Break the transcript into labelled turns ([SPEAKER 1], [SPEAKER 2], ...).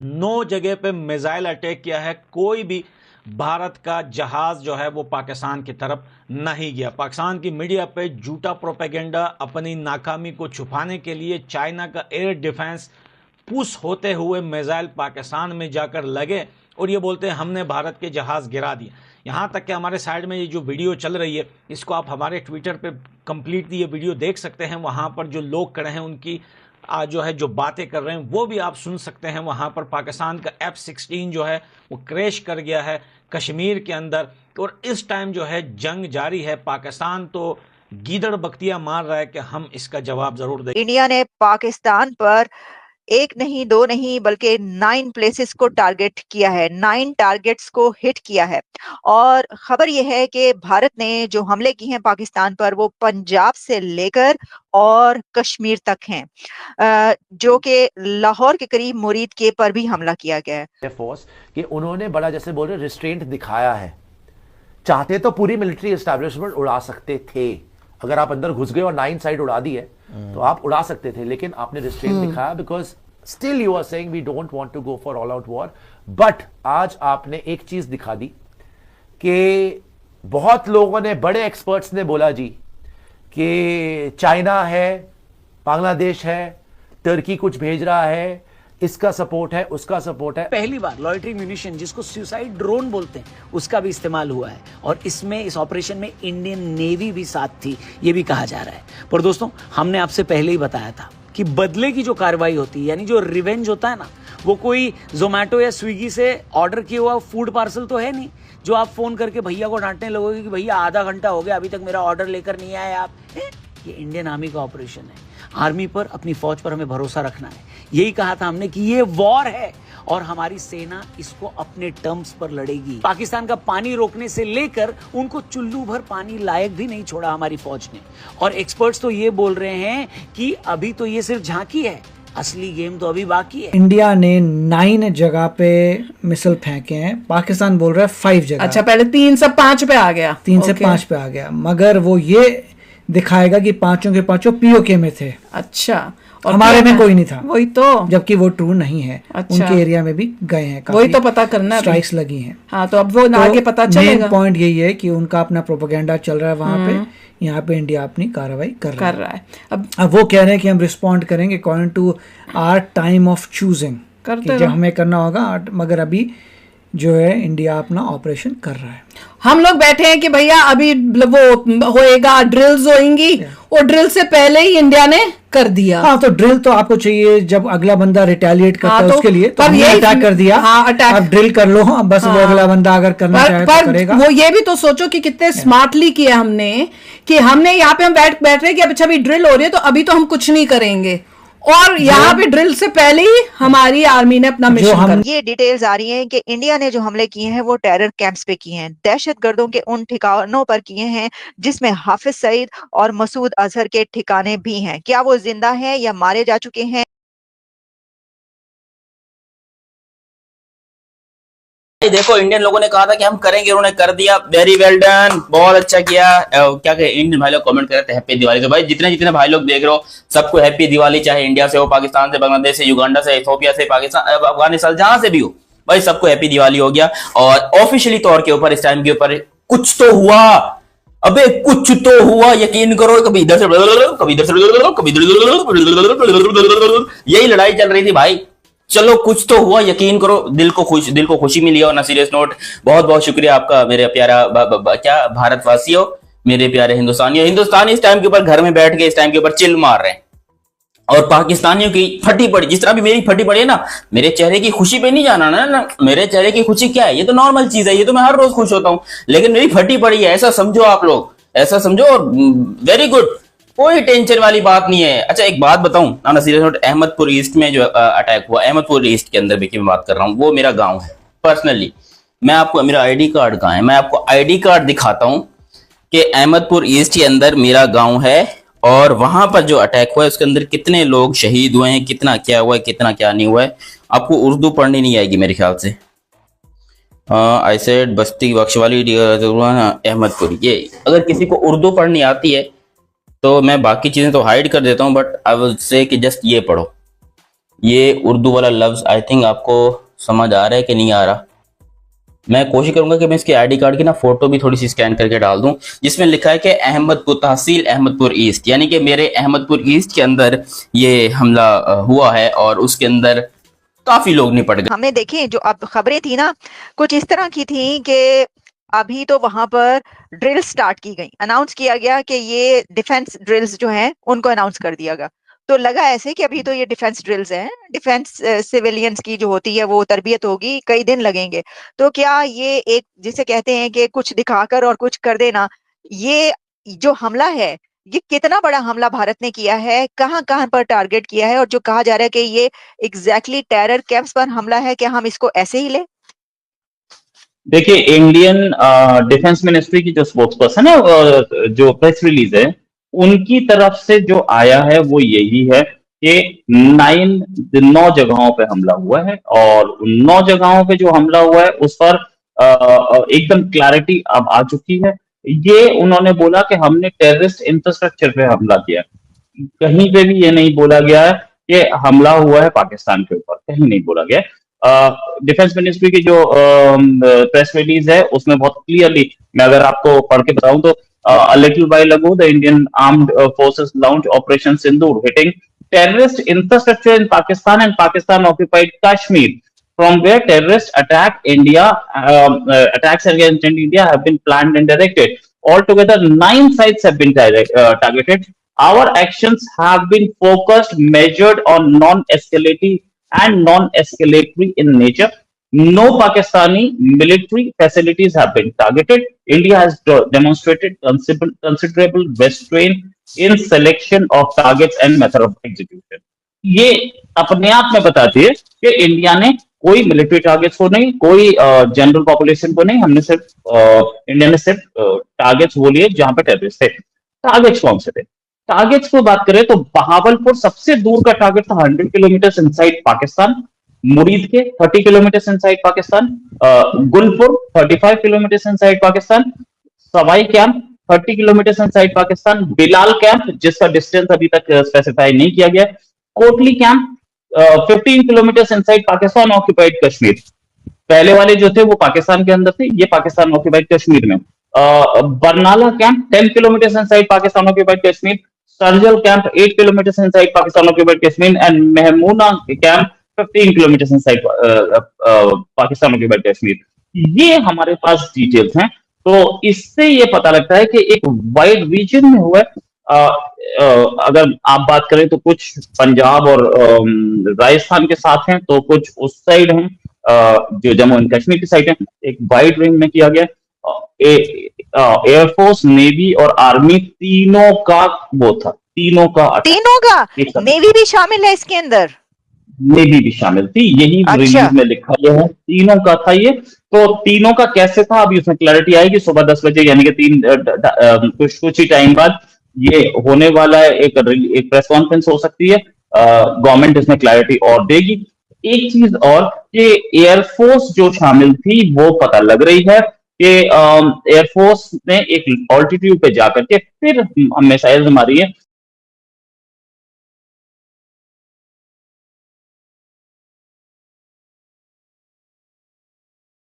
[SPEAKER 1] 9 जगह पे missile attack किया है। कोई भी भारत का जहाज जो है वो पाकिस्तान की तरफ नहीं गया। पाकिस्तान की मीडिया पे झूठा प्रोपेगेंडा अपनी नाकामी को छुपाने के लिए चाइना का एयर डिफेंस पुश होते हुए मिसाइल पाकिस्तान में जाकर लगे और ये बोलते हैं हमने भारत के जहाज गिरा दिए। यहाँ तक कि हमारे साइड में ये जो वीडियो चल रही है इसको आप हमारे ट्विटर पे कंप्लीटली ये वीडियो देख सकते हैं। वहाँ पर जो लोग खड़े हैं उनकी जो है जो बातें कर रहे हैं वो भी आप सुन सकते हैं। वहाँ पर पाकिस्तान का F-16 जो है वो क्रैश कर गया है कश्मीर के अंदर और इस टाइम जो है जंग जारी है। पाकिस्तान तो गीदड़ बख्तियां मार रहा है कि हम इसका जवाब जरूर दें।
[SPEAKER 2] इंडिया ने पाकिस्तान पर एक नहीं दो नहीं बल्कि 9 प्लेसेस को टारगेट किया है, 9 टारगेट्स को हिट किया है। और खबर यह है कि भारत ने जो हमले किए हैं पाकिस्तान पर वो पंजाब से लेकर और कश्मीर तक हैं, जो कि लाहौर के करीब मुरीद के पर भी हमला किया गया है।
[SPEAKER 3] फोर्स कि उन्होंने बड़ा जैसे बोल रहे रिस्ट्रेंट दिखाया है। चाहते तो पूरी मिलिट्री एस्टैब्लिशमेंट उड़ा सकते थे, अगर आप अंदर घुस गए और 9 साइड उड़ा दी है तो आप उड़ा सकते थे, लेकिन आपने रिस्ट्रेंट दिखाया because still you are saying we don't want to go for all out war. But आज आपने एक चीज दिखा दी कि बहुत लोगों ने, बड़े एक्सपर्ट्स ने बोला जी कि चाइना है, बांग्लादेश है, टर्की कुछ भेज रहा है, इसका सपोर्ट है, उसका सपोर्ट है।
[SPEAKER 4] पहली बार लॉयटरी म्यूनिशन जिसको सुसाइड ड्रोन बोलते हैं उसका भी इस्तेमाल हुआ है और इसमें इस ऑपरेशन में इंडियन नेवी भी साथ थी, ये भी कहा जा रहा है। पर दोस्तों हमने आपसे पहले ही बताया था कि बदले की जो कार्रवाई होती है यानी जो रिवेंज होता है ना, वो कोई जोमेटो या स्विगी से ऑर्डर किया हुआ फूड पार्सल तो है नहीं जो आप फोन करके भैया को डांटने लगोगे कि भैया आधा घंटा हो गया अभी तक मेरा ऑर्डर लेकर नहीं आए आप। ये इंडियन आर्मी का ऑपरेशन है। आर्मी पर, अपनी फौज पर हमें भरोसा रखना है। यही कहा था हमने कि ये वॉर है और हमारी सेना इसको अपने टर्म्स पर लड़ेगी। पाकिस्तान का पानी रोकने से लेकर उनको चुल्लू भर पानी लायक भी नहीं छोड़ा हमारी फौज ने। और एक्सपर्ट्स तो ये बोल रहे हैं कि अभी तो ये सिर्फ झांकी है, असली गेम तो अभी बाकी है।
[SPEAKER 5] इंडिया ने 9 जगह पे मिसाइल फेंके हैं, पाकिस्तान बोल रहा है 5 जगह।
[SPEAKER 6] अच्छा, पहले 3 से 5 पे आ गया,
[SPEAKER 5] 3 से 5 पे आ गया, मगर वो ये दिखाएगा कि पांचों के पांचों पीओके में थे।
[SPEAKER 6] अच्छा, और
[SPEAKER 5] हमारे में कोई नहीं था,
[SPEAKER 6] वही तो,
[SPEAKER 5] जबकि वो ट्रू नहीं है।
[SPEAKER 6] अच्छा,
[SPEAKER 5] उनके एरिया में भी गए हैं,
[SPEAKER 6] वही तो पता करना है,
[SPEAKER 5] स्ट्राइक्स लगी हैं।
[SPEAKER 6] हाँ, तो अब वो तो आगे पता चलेगा।
[SPEAKER 5] मेन पॉइंट यही है कि उनका अपना प्रोपेगेंडा चल रहा है वहां पे, यहाँ पे इंडिया अपनी कार्रवाई कर रहा है। अब वो कह रहे हैं कि हम रिस्पॉन्ड करेंगे according to our time of choosing, जब हमें करना होगा, मगर अभी जो है इंडिया अपना ऑपरेशन कर रहा है।
[SPEAKER 6] हम लोग बैठे हैं कि भैया अभी वो होएगा, ड्रिल्स होंगी, और ड्रिल से पहले ही इंडिया ने कर दिया।
[SPEAKER 5] हाँ, तो ड्रिल तो आपको चाहिए जब अगला बंदा रिटेलिएट करता है, उसके लिए तो हमने अटैक कर दिया।
[SPEAKER 6] हाँ, अटैक,
[SPEAKER 5] अब ड्रिल कर लो। हाँ, बस वो अगला बंदा अगर करना चाहे तो करेगा।
[SPEAKER 6] वो ये भी तो सोचो कि कितने स्मार्टली किया हमने, कि हमने यहाँ पे हम बैठ रहे कि अच्छा अभी ड्रिल हो रही है तो अभी तो हम कुछ नहीं करेंगे, और यहाँ पे ड्रिल से पहले ही हमारी आर्मी ने अपना मिशन कर।
[SPEAKER 2] ये डिटेल्स आ रही हैं कि इंडिया ने जो हमले किए हैं वो टेरर कैंप्स पे किए हैं, दहशतगर्दों के उन ठिकानों पर किए हैं जिसमें हाफिज सईद और मसूद अजहर के ठिकाने भी हैं। क्या वो जिंदा हैं या मारे जा चुके हैं?
[SPEAKER 7] देखो, इंडियन लोगों ने कहा था कि हम करेंगे, उन्होंने कर दिया। वेरी वेल डन, बहुत अच्छा किया। क्या कहे, इंडियन भाई लोग कमेंट कर रहे थे हैप्पी दिवाली। तो भाई जितने जितने भाई लोग देख रहे हो सबको हैप्पी दिवाली, चाहे इंडिया से हो, पाकिस्तान से, बांग्लादेश से, युगांडा से, इथियोपिया से, पाकिस्तान, अफगानिस्तान, जहां से भी हो भाई, सबको हैप्पी दिवाली हो गया। और ऑफिशियली तौर के ऊपर इस टाइम के ऊपर कुछ तो हुआ, अबे कुछ तो हुआ, यकीन करो। कभी इधर से कभी इधर से कभी यही लड़ाई चल रही थी भाई। चलो कुछ तो हुआ, यकीन करो, दिल को खुशी मिली। और ना सीरियस नोट, बहुत बहुत शुक्रिया आपका मेरे प्यारा क्या भारतवासियों, मेरे प्यारे हिंदुस्तानी इस टाइम के ऊपर घर में बैठ के इस टाइम के ऊपर चिल मार रहे हैं। और पाकिस्तानियों की फटी पड़ी, जिस तरह भी मेरी फटी पड़ी है ना, मेरे चेहरे की खुशी पे नहीं जाना ना, मेरे चेहरे की खुशी क्या है, ये तो नॉर्मल चीज है, ये तो मैं हर रोज खुश होता हूं, लेकिन मेरी फटी पड़ी है, ऐसा समझो आप लोग, ऐसा समझो। और वेरी गुड, कोई टेंशन वाली बात नहीं है। अच्छा एक बात बताऊं ना सीरियस नोट, अहमदपुर ईस्ट में जो अटैक हुआ, अहमदपुर ईस्ट के अंदर भी मैं बात कर रहा हूं, वो मेरा गांव है। पर्सनली मैं आपको, मेरा आईडी कार्ड कहां है, मैं आपको आईडी कार्ड दिखाता हूं कि अहमदपुर ईस्ट के अंदर मेरा गांव है और वहां पर जो अटैक हुआ है उसके अंदर कितने लोग शहीद हुए हैं, कितना क्या हुआ है, कितना क्या नहीं हुआ है। आपको उर्दू पढ़नी नहीं आएगी मेरे ख्याल से। आई सेड बस्ती बख्शवाली अहमदपुर, ये अगर किसी को उर्दू पढ़नी आती है तो मैं बाकी चीजें तो हाइड कर देता हूं, बट आई विल से कि जस्ट ये पढ़ो, ये उर्दू वाला लफ्ज आई थिंक आपको समझ आ रहा है कि नहीं आ रहा? मैं कोशिश करूंगा कि मैं इसके आईडी कार्ड की ना फोटो भी थोड़ी सी स्कैन करके डाल दूं, जिसमें लिखा है कि अहमदपुर तहसील अहमदपुर ईस्ट, यानी कि मेरे अहमदपुर ईस्ट के अंदर ये हमला हुआ है और उसके अंदर काफी लोग निपट गए।
[SPEAKER 2] हमने देखे जो अब खबरें थी ना, कुछ इस तरह की थी कि अभी तो वहां पर ड्रिल स्टार्ट की गई, अनाउंस किया गया कि ये डिफेंस ड्रिल्स जो हैं उनको अनाउंस कर दिया गया। तो लगा ऐसे कि अभी तो ये डिफेंस ड्रिल्स हैं, डिफेंस सिविलियंस की जो होती है वो तरबियत होगी, कई दिन लगेंगे। तो क्या ये एक जिसे कहते हैं कि कुछ दिखाकर और कुछ कर देना, ये जो हमला है ये कितना बड़ा हमला भारत ने किया है, कहां कहां पर टारगेट किया है, और जो कहा जा रहा है कि ये एग्जैक्टली टेरर कैंप्स पर हमला है, क्या हम इसको ऐसे ही ले?
[SPEAKER 8] देखिए, इंडियन डिफेंस मिनिस्ट्री की जो स्पोक्स पर्सन है, जो प्रेस रिलीज है, उनकी तरफ से जो आया है वो यही है कि 9 जगहों पे हमला हुआ है, और उन 9 जगहों पे जो हमला हुआ है उस पर एकदम क्लैरिटी अब आ चुकी है। ये उन्होंने बोला कि हमने टेररिस्ट इंफ्रास्ट्रक्चर पे हमला किया, कहीं पे भी ये नहीं बोला गया है कि हमला हुआ है पाकिस्तान के ऊपर, कहीं नहीं बोला गया। डिफेंस मिनिस्ट्री की जो प्रेस रिलीज है उसमें बहुत क्लियरली, मैं अगर आपको पढ़ के बताऊं तो, a little while ago the Indian armed forces launched Operation Sindoor, hitting terrorist infrastructure in Pakistan and Pakistan occupied Kashmir, from where terrorist attacks against India have been planned and directed. Altogether 9 sites have been targeted. Our actions have been focused, measured on non-escalatory in nature. No Pakistani military facilities have been targeted. India has demonstrated considerable restraint in selection of targets and method of execution. ये अपने आप में बताती है कि India ने कोई military targets को नहीं, कोई जनरल पॉपुलेशन को नहीं, हमने सिर्फ इंडिया ने सिर्फ टारगेट्स वो लिए जहां पे टेररिस्ट थे। टारगेट्स कौन से थे? टारगेट्स को बात करें तो बहावलपुर सबसे दूर का टारगेट था, 100 किलोमीटर इनसाइड पाकिस्तान। मुरीद के 30 kilometre inside Pakistan. Gulpur 35 kilometre inside Pakistan. Sawai camp 30 kilometre inside Pakistan. Bilal camp जिसका डिस्टेंस अभी तक स्पेसिफाई नहीं किया गया। Kotli camp 15 kilometre inside Pakistan occupied Kashmir. पहले वाले जो थे वो पाकिस्तान के अंदर थे, ये पाकिस्तान ऑक्यूपाइड कश्मीर में। Barnala camp 10 kilometre inside Pakistan occupied Kashmir. Sarjal camp 8 kilometre inside Pakistan occupied Kashmir and Mahmuna camp 15 kilometre inside Pakistan occupied Kashmir. ये हमारे पास डिटेल्स हैं, तो इससे ये पता लगता है कि एक वाइड रीजन में हुआ है। अगर आप बात करें तो कुछ पंजाब और राजस्थान के साथ हैं, तो कुछ उस साइड हैं जो जम्मू एंड कश्मीर की साइड है। एक वाइड रेंज में किया गया। एयरफोर्स, नेवी और आर्मी तीनों का वो था, तीनों का
[SPEAKER 2] नेवी भी शामिल है इसके अंदर?
[SPEAKER 8] नेवी भी शामिल थी, यही रिलीज में लिखा गया है, तीनों का था ये। तो तीनों का कैसे था अभी उसमें क्लैरिटी आएगी सुबह 10 बजे, यानी कि कुछ ही टाइम बाद ये होने वाला है। एक प्रेस कॉन्फ्रेंस हो सकती है, गवर्नमेंट इसमें क्लैरिटी और देगी। एक चीज और कि एयरफोर्स जो शामिल थी वो पता लग रही है कि एयरफोर्स ने एक ऑल्टीट्यूड पे जाकर के फिर मिसाइल्स मारी है।